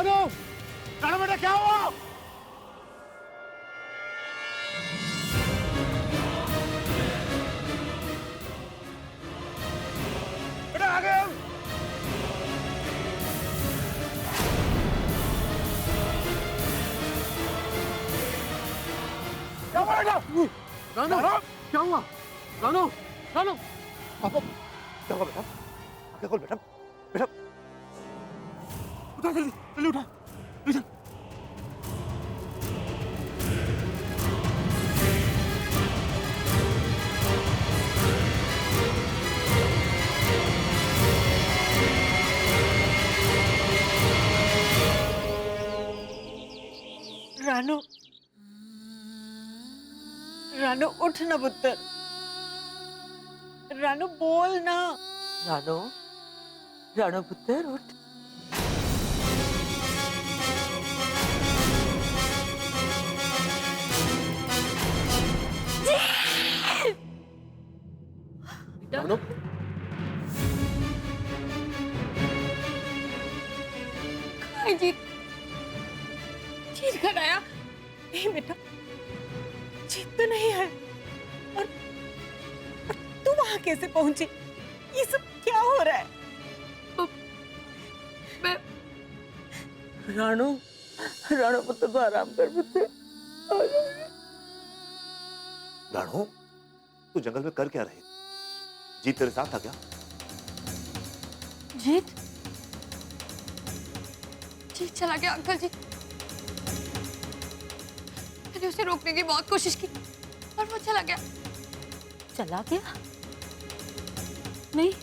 रानू, रानू बेटा क्या हुआ? बेटा आ गए हम। क्या हुआ बेटा? रानू, क्या हुआ? रानू, रानू, पापा, क्या हुआ बेटा? आंखें खोल बेटा, बेटा, उठा जल्दी, जल्दी उठा, इधर। रानू, रानू उठ ना पुत्र, रानू बोल ना। रानो, रानो पुत्र उठ। रानू, जीत, जीत घर आया? नहीं बेटा, जीत तो नहीं है। और तू वहां कैसे पहुंची? ये सब क्या हो रहा है? मैं रानो, रानो पुत्र को आराम कर पुत्र। रानू, तू जंगल में कर क्या रही? जीत तेरे साथ था क्या? जीत, जीत चला गया अंकल जी। मैंने उसे रोकने की बहुत कोशिश की और वो चला गया। चला गया? नहीं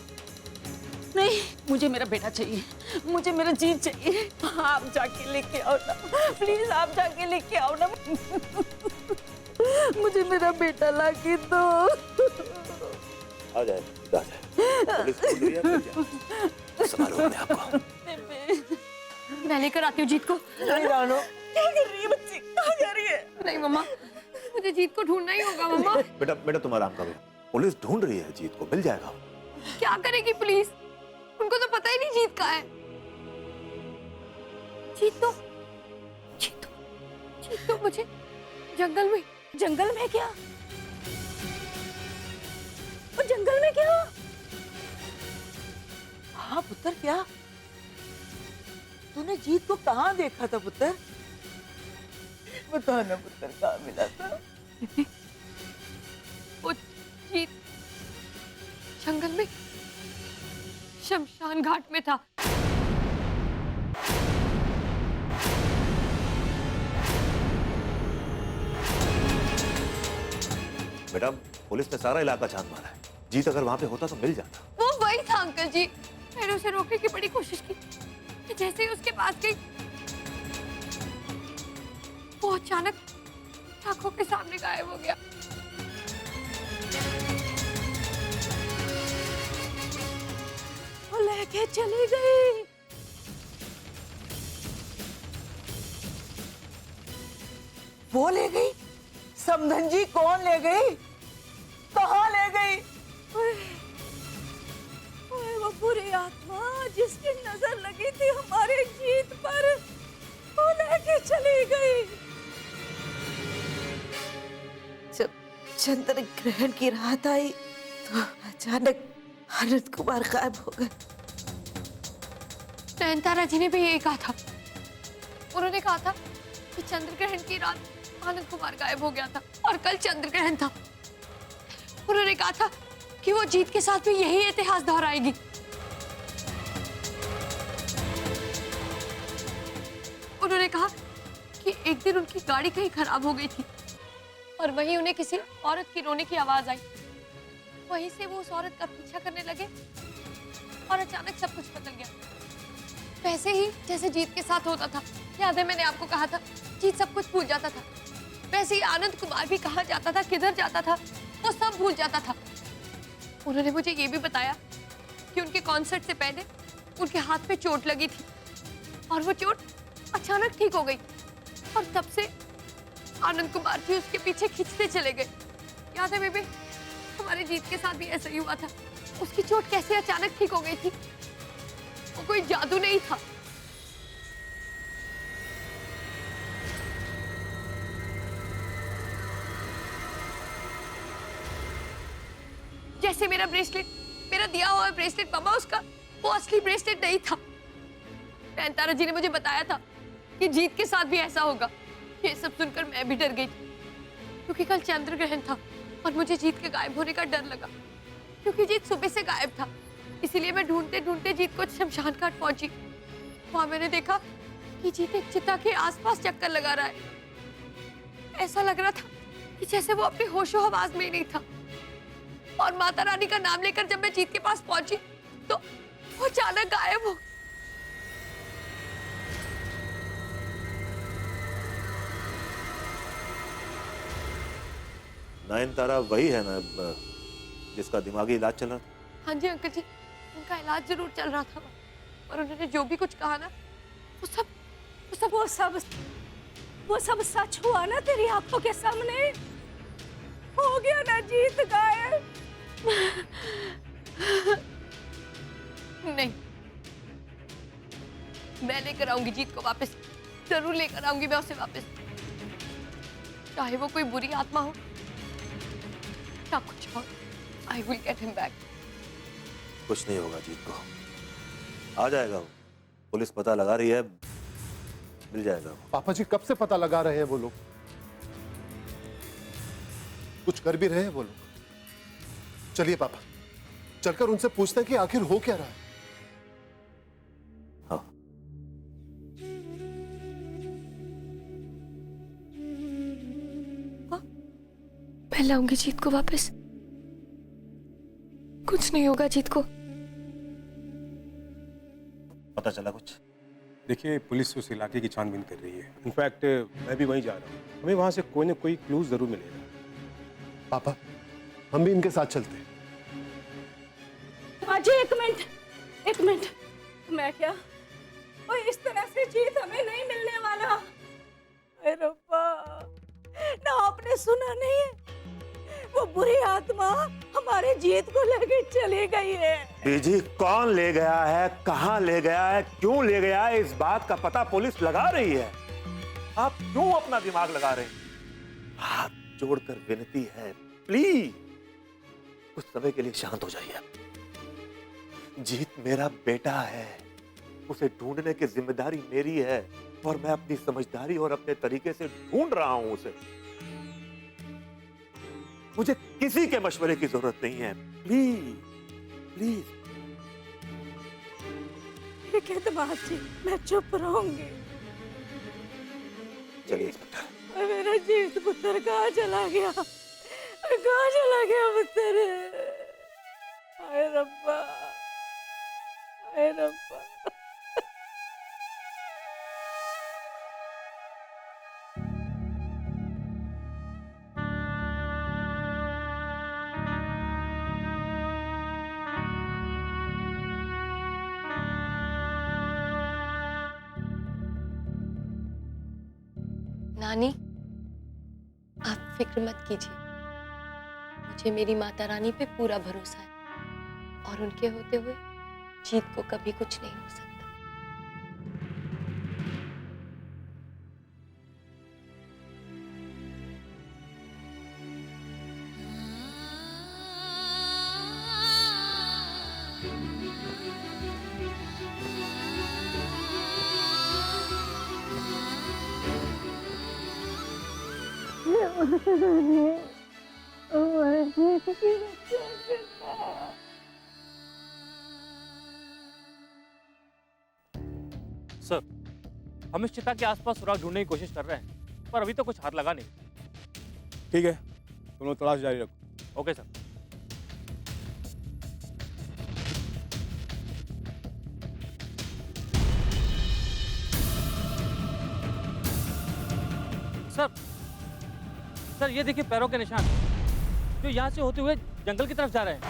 नहीं, मुझे मेरा बेटा चाहिए, मुझे मेरा जीत चाहिए। आप जाके लेके आओ ना, प्लीज आप जाके लेके आओ ना। मुझे मेरा बेटा लाके दो। आ जाए, आ जाए। पुलिस खोल रही है, मिल जाए। संभालो अपने आप को। मैं लेकर आती हूँ जीत को। नहीं रानो, क्या कर रही है बच्ची? कहाँ जा रही है? नहीं मम्मा, मुझे जीत को ढूंढना ही होगा मम्मा। बेटा, बेटा तुम आराम करो। पुलिस ढूंढ रही है जीत को, मिल जाएगा। क्या करेगी पुलिस? उनको तो पता ही नहीं जीत कहाँ है। जीत तो मुझे जंगल में क्या? वो जंगल में क्या? हाँ पुत्र, क्या तूने जीत को कहाँ देखा था पुत्र? बता ना पुत्र, कहाँ मिला था? वो जीत जंगल में शमशान घाट में था। बेटा, पुलिस ने सारा इलाका छान मारा है। जीत अगर वहां पे होता तो मिल जाता। वो वही था अंकल जी। मैंने उसे रोकने की बड़ी कोशिश की, जैसे ही उसके पास गई वो अचानक आंखों के सामने गायब हो गया। वो लेके चली गई। वो ले गई? समधन जी कौन ले गई? कहाँ ले गई? ओए वो बुरी आत्मा जिसकी नजर लगी थी हमारे जीत पर, वो लेके चली गई। जब चंद्र ग्रहण की रात आई तो अचानक आनंद कुमार गायब हो गए। नयनतारा जी ने भी यही कहा था। उन्होंने कहा था कि चंद्र ग्रहण की रात आनंद कुमार गायब हो गया था और कल चंद्र ग्रहण था। उन्होंने कहा था कि वो जीत के साथ भी यही इतिहास दोहराएगी। उन्होंने कहा कि एक दिन उनकी गाड़ी कहीं खराब हो गई थी और वहीं उन्हें किसी औरत की रोने की आवाज आई। वहीं से वो उस औरत का पीछा करने लगे और अचानक सब कुछ बदल गया, वैसे ही जैसे जीत के साथ होता था। याद है मैंने आपको कहा था जीत सब कुछ भूल जाता था। वैसे ही आनंद कुमार भी कहाँ जाता था, किधर जाता था, वो सब भूल जाता था। उन्होंने मुझे ये भी बताया कि उनके कॉन्सर्ट से पहले उनके हाथ पे चोट लगी थी और वो चोट अचानक ठीक हो गई और तब से आनंद कुमार जी उसके पीछे खींचते चले गए। याद है बेबे, हमारे जीत के साथ भी ऐसा ही हुआ था। उसकी चोट कैसे अचानक ठीक हो गई थी? वो कोई जादू नहीं था, जैसे मेरा ब्रेसलेट, मेरा दिया हुआ ब्रेसलेट मामा उसका वो असली ब्रेसलेट नहीं था। नयनतारा जी ने मुझे बताया था कि जीत के साथ भी ऐसा होगा। ये सब सुनकर मैं भी डर गई थी, क्योंकि कल चंद्र ग्रहण था और मुझे जीत के गायब होने का डर लगा, क्योंकि जीत सुबह से गायब था। इसीलिए मैं ढूंढते ढूंढते जीत को शमशान घाट पहुंची। वहां मैंने देखा कि जीत एक चिता के आसपास चक्कर लगा रहा है। ऐसा लग रहा था कि जैसे वो अपने होशो हवास में ही नहीं था। और माता रानी का नाम लेकर जब मैं जीत के पास पहुंची तो वो अचानक गायब हो। नयनतारा वही है ना जिसका दिमागी इलाज चल रहा था? हाँ जी अंकल जी, उनका इलाज जरूर चल रहा था और उन्होंने जो भी कुछ कहा ना वो सब सच हुआ ना तेरी आंखों के सामने। हो गया ना जीत गायब। नहीं, मैं लेकर आऊंगी जीत को वापस, जरूर लेकर आऊंगी मैं उसे वापस, चाहे वो कोई बुरी आत्मा हो या कुछ और। I will get him back. कुछ नहीं होगा जीत को, आ जाएगा वो। पुलिस पता लगा रही है, मिल जाएगा वो। पापा जी कब से पता लगा रहे हैं वो लोग? कुछ कर भी रहे हैं वो लोग? चलिए पापा, चलकर उनसे पूछते हैं कि आखिर हो क्या रहा है। हाँ। मैं लाऊंगी जीत को वापस, कुछ नहीं होगा जीत को। पता चला कुछ? देखिए, पुलिस उस इलाके की छानबीन कर रही है। इनफैक्ट मैं भी वहीं जा रहा हूँ। हमें वहां से कोई ना कोई क्लूज जरूर मिलेगा। पापा, हम भी इनके साथ चलते हैं। अजय एक मिनट, मैं क्या और इस तरह से जीत हमें नहीं मिलने वाला। अरे रब्बा, ना आपने सुना नहीं है, वो बुरी आत्मा हमारे जीत को लेके चली गई है। बीजी, कौन ले गया है, कहां ले गया है, क्यों ले गया है, इस बात का पता पुलिस लगा रही है। आप क्यों अपना दिमाग लगा रहे हैं? हाथ जोड़कर विनती है, प्लीज कुछ समय के लिए शांत हो जाइए। जीत मेरा बेटा है, उसे ढूंढने की जिम्मेदारी मेरी है और मैं अपनी समझदारी और अपने तरीके से ढूंढ रहा हूं उसे। मुझे किसी के मशवरे की जरूरत नहीं है। Please please. ठीक है दमाद जी, मैं चुप रहूंगी। चलिए इंस्पेक्टर। मेरा जीत पुत्र कहाँ चला गया? कहाँ चला गया पुत्र? हाय रब्बा, हाय रब्बा। नानी, आप फिक्र मत कीजिए, मुझे मेरी माता रानी पे पूरा भरोसा है और उनके होते हुए जीत को कभी कुछ नहीं हो सकता। सर, हम इस चिता के आसपास सुराग ढूंढने की कोशिश कर रहे हैं, पर अभी तो कुछ हाथ लगा नहीं। ठीक है, तुम लोग तलाश जारी रखो। Okay sir. सर, ये देखिए पैरों के निशान, जो यहाँ से होते हुए जंगल की तरफ जा रहे हैं।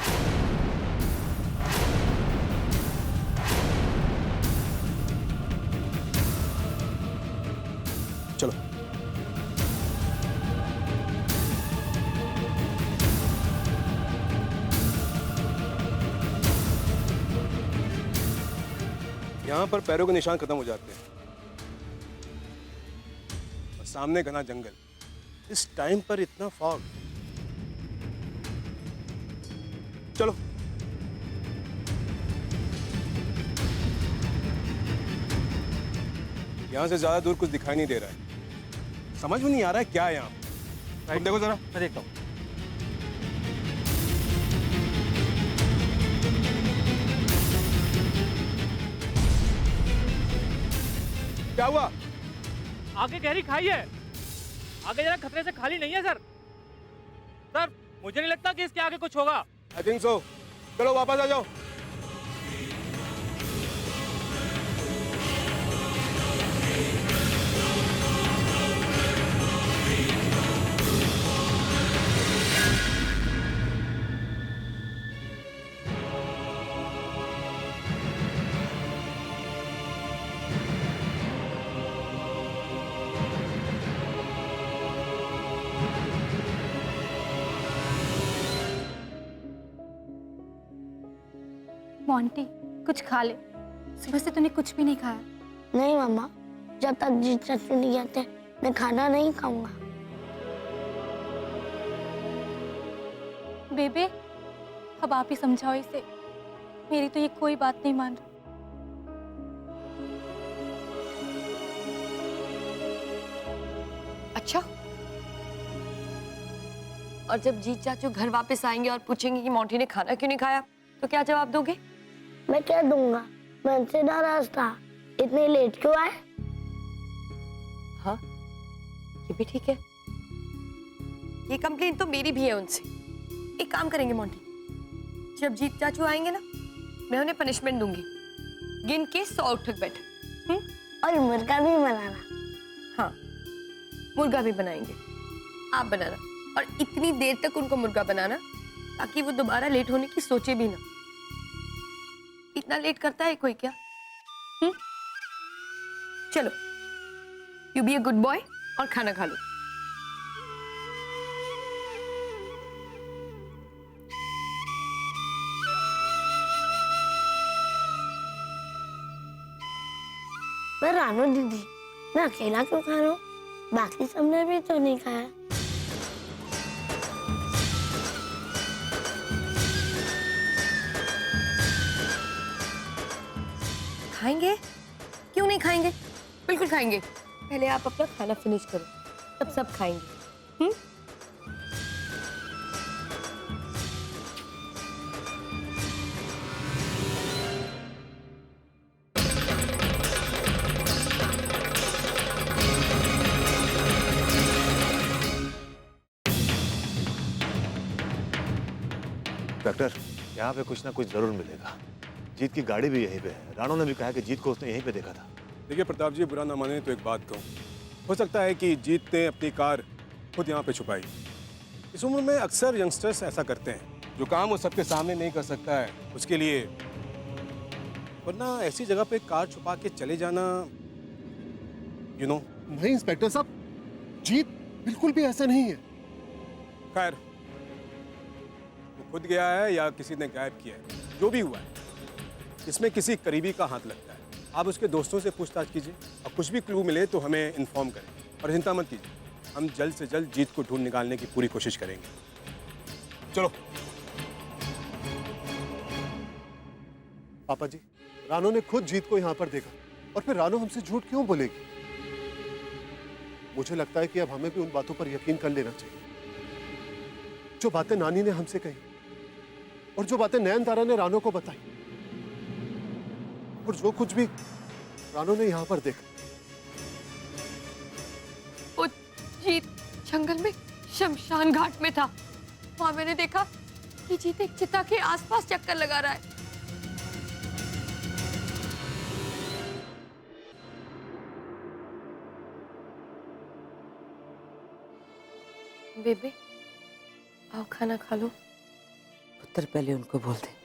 चलो। यहाँ पर पैरों के निशान खत्म हो जाते हैं और सामने घना जंगल। इस टाइम पर इतना फॉग। चलो। यहाँ से ज्यादा दूर कुछ दिखाई नहीं दे रहा है, समझ में नहीं आ रहा है क्या है यहाँ। तुम देखो जरा। मैं देखता हूँ। क्या हुआ? आगे गहरी खाई है, आगे जरा खतरे से खाली नहीं है सर। सर मुझे नहीं लगता कि इसके आगे कुछ होगा। I think so. चलो वापस आ जाओ। मोंटी, कुछ खा ले। सुबह से तूने कुछ भी नहीं खाया। नहीं मम्मा, जब तक जीत चाचू नहीं आते मैं खाना नहीं खाऊंगा। बेबे, अब आप ही समझाओ इसे। मेरी तो ये कोई बात नहीं मान रही। अच्छा, और जब जीत चाचू घर वापस आएंगे और पूछेंगे कि मोंटी ने खाना क्यों नहीं खाया, तो क्या जवाब दोगे? मैं क्या दूंगा, मैं उनसे नाराज था, इतने लेट क्यों आए? हाँ, ये भी ठीक है। ये कंप्लेंट तो मेरी भी है उनसे। एक काम करेंगे मोंटी, जब जीत चाचू आएंगे ना, मैं उन्हें पनिशमेंट दूंगी। गिन के 100 उठक बैठक। और मुर्गा भी बनाना। हाँ, मुर्गा भी बनाएंगे, आप बनाना। और इतनी देर तक उनको मुर्गा बनाना ताकि वो दोबारा लेट होने की सोचे भी ना। इतना लेट करता है कोई क्या? चलो, you be a good boy और खाना खा लो। मैं रानू दीदी, मैं अकेला क्यों खा रहा हूँ? बाकी सबने भी तो नहीं खाया। खाएंगे? क्यों नहीं खाएंगे? बिल्कुल खाएंगे। पहले आप अपना खाना फिनिश करो, तब सब खाएंगे। डॉक्टर, यहाँ पे कुछ ना कुछ जरूर मिलेगा। जीत की गाड़ी भी यहीं पे है। राणो ने भी कहा कि जीत को उसने यहीं पे देखा था। देखिए प्रताप जी, बुरा ना माने तो एक बात कहूँ, हो सकता है कि जीत ने अपनी कार खुद यहाँ पे छुपाई। इस उम्र में अक्सर यंगस्टर्स ऐसा करते हैं, जो काम वो सबके सामने नहीं कर सकता है उसके लिए, वरना ऐसी जगह पे कार छुपा के चले जाना, यू नो। नहीं इंस्पेक्टर साहब, जीत बिल्कुल भी ऐसा नहीं है। खैर, वो खुद गया है या किसी ने गायब किया है, जो भी हुआ है, इसमें किसी करीबी का हाथ लगता है। आप उसके दोस्तों से पूछताछ कीजिए और कुछ भी क्लू मिले तो हमें इन्फॉर्म करें। और चिंता मत कीजिए, हम जल्द से जल्द जीत को ढूंढ निकालने की पूरी कोशिश करेंगे। चलो। पापा जी, रानो ने खुद जीत को यहाँ पर देखा और फिर रानो हमसे झूठ क्यों बोलेगी? मुझे लगता है कि अब हमें भी उन बातों पर यकीन कर लेना चाहिए जो बातें नानी ने हमसे कही और जो बातें नयनतारा ने रानो को बताई और जो कुछ भी रानो ने यहाँ पर देखा। वो जीत जंगल में शमशान घाट में था। वहां मैंने देखा कि जीत एक चिता के आसपास चक्कर लगा रहा है। बेबे, आओ खाना खा लो। पुत्र पहले उनको बोल दे।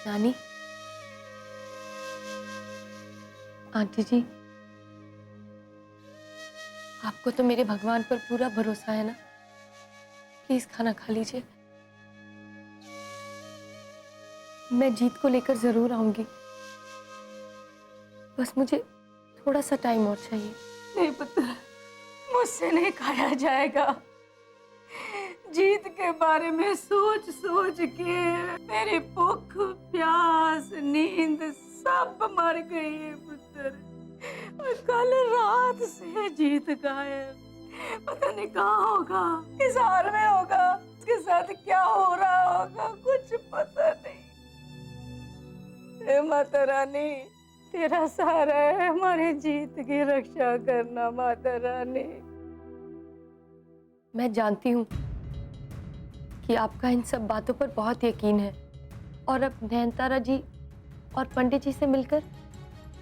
नानी, आंटी जी, आप आपको तो मेरे भगवान पर पूरा भरोसा है ना? प्लीज खाना खा लीजिए। मैं जीत को लेकर जरूर आऊंगी, बस मुझे थोड़ा सा टाइम और चाहिए। नहीं पुत्र, मुझसे नहीं खाया जाएगा। जीत के बारे में सोच सोच के मेरी भूख, प्यास, नींद सब मर गई है पुत्र। और कल रात से जीत गायब, पता नहीं कहाँ होगा, किस हाल में होगा, उसके साथ क्या हो रहा होगा, कुछ पता नहीं। हे माता रानी, तेरा सहारा है, हमारी जीत की रक्षा करना माता रानी। मैं जानती हूँ कि आपका इन सब बातों पर बहुत यकीन है, और अब नयनतारा जी और पंडित जी से मिलकर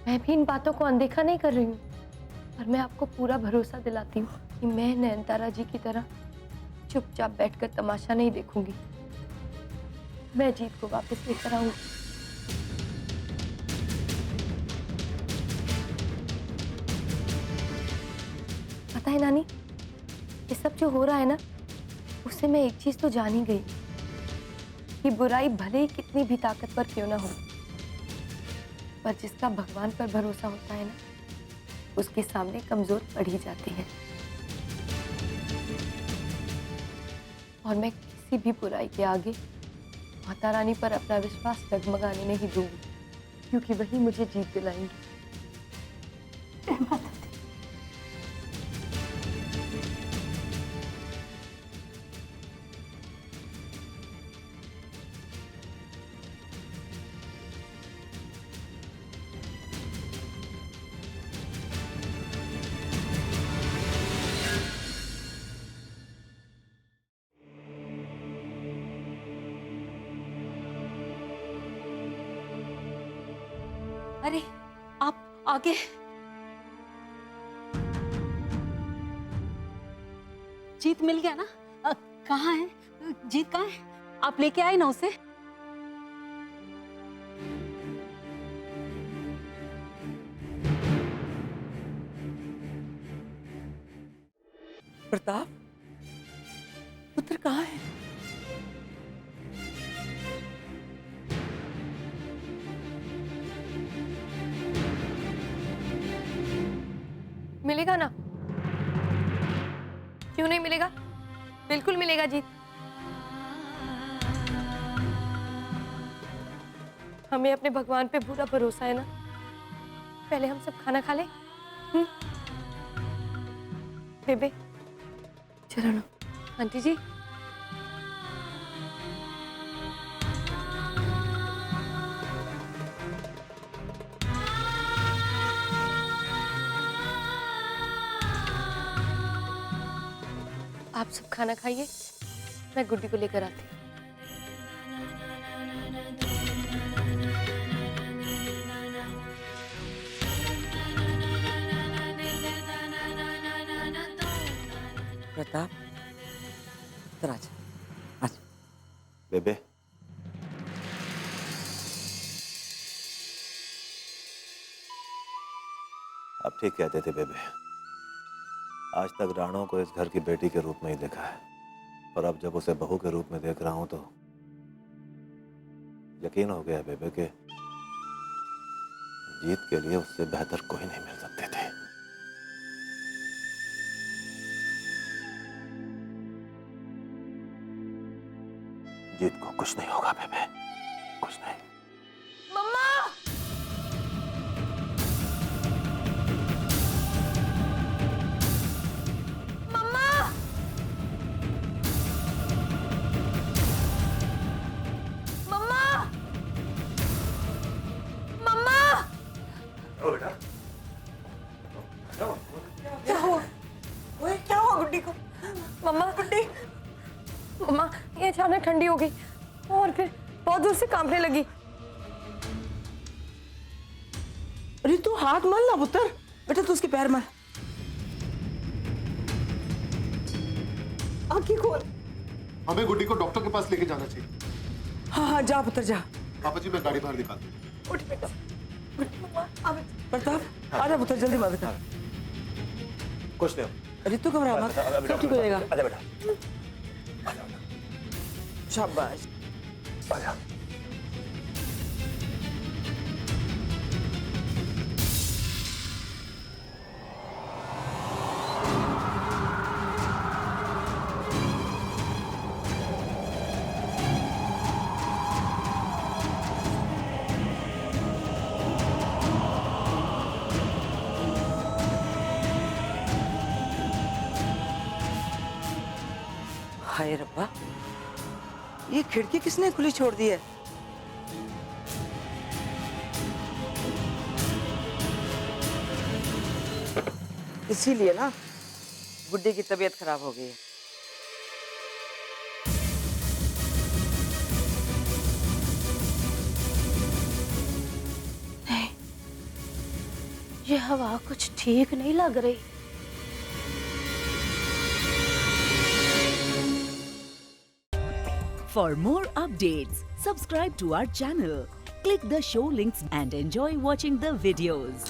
मैं भी इन बातों को अनदेखा नहीं कर रही हूँ। और मैं आपको पूरा भरोसा दिलाती हूँ कि मैं नयनतारा जी की तरह चुपचाप बैठकर तमाशा नहीं देखूंगी। मैं जीत को वापस लेकर आऊंगी। पता है नानी, ये सब जो हो रहा है ना, उससे मैं एक चीज तो जान ही गई कि बुराई भले ही कितनी भी ताकतवर क्यों ना हो, पर जिसका भगवान पर भरोसा होता है ना, उसके सामने कमजोर पड़ ही जाती है। और मैं किसी भी बुराई के आगे माता रानी पर अपना विश्वास डगमगाने नहीं दूंगी, क्योंकि वही मुझे जीत दिलाएंगी। अरे आप आगे। जीत मिल गया ना? कहाँ है जीत? कहाँ है? आप लेके आए ना उसे? प्रताप, पुत्र कहाँ है? मिलेगा ना, क्यों नहीं मिलेगा? बिल्कुल मिलेगा जीत। हमें अपने भगवान पे पूरा भरोसा है ना। पहले हम सब खाना खा ले। बेबे चलो ना। आंटी जी, आप सब खाना खाइए, मैं गुड्डी को लेकर आती हूँ। प्रताप, इधर आजा, आजा। बेबे, आप ठीक कहते थे बेबे। आज तक राणो को इस घर की बेटी के रूप में ही देखा है, और अब जब उसे बहू के रूप में देख रहा हूं तो यकीन हो गया बेबे कि जीत के लिए उससे बेहतर कोई नहीं मिल सकते थे। जीत को कुछ नहीं होगा बेबे, कुछ नहीं। मम्मा! मम्मा! मम्मा! मम्मा! ओ बेटा, क्या हुआ? ओए, क्या हुआ गुड्डी को? मम्मा, गुड्डी, मम्मा ये अचानक ठंडी हो गई और फिर बहुत दूर से कांपने लगी। अरे तू हाथ मल ना पुत्र, बेटा तू उसके पैर मल। आंखें खोल। हमें गुड्डी को डॉक्टर के पास लेके जाना चाहिए। हाँ हाँ जा पुत्र जा। पापा जी मैं गाड़ी बाहर निकालती हूँ। उठ बेटा। प्रताप आजा पुत्र, जल्दी मदद कर। कुछ नहीं, रितु घबरा मत, सब ठीक हो जाएगा। आजा बेटा, शाबाश। आजा। हाय रब्बा, ये खिड़की किसने खुली छोड़ दी है? इसीलिए ना गुड्डी की तबीयत खराब हो गई है। नहीं, ये हवा कुछ ठीक नहीं लग रही। For more updates, subscribe to our channel, click the show links and enjoy watching the videos.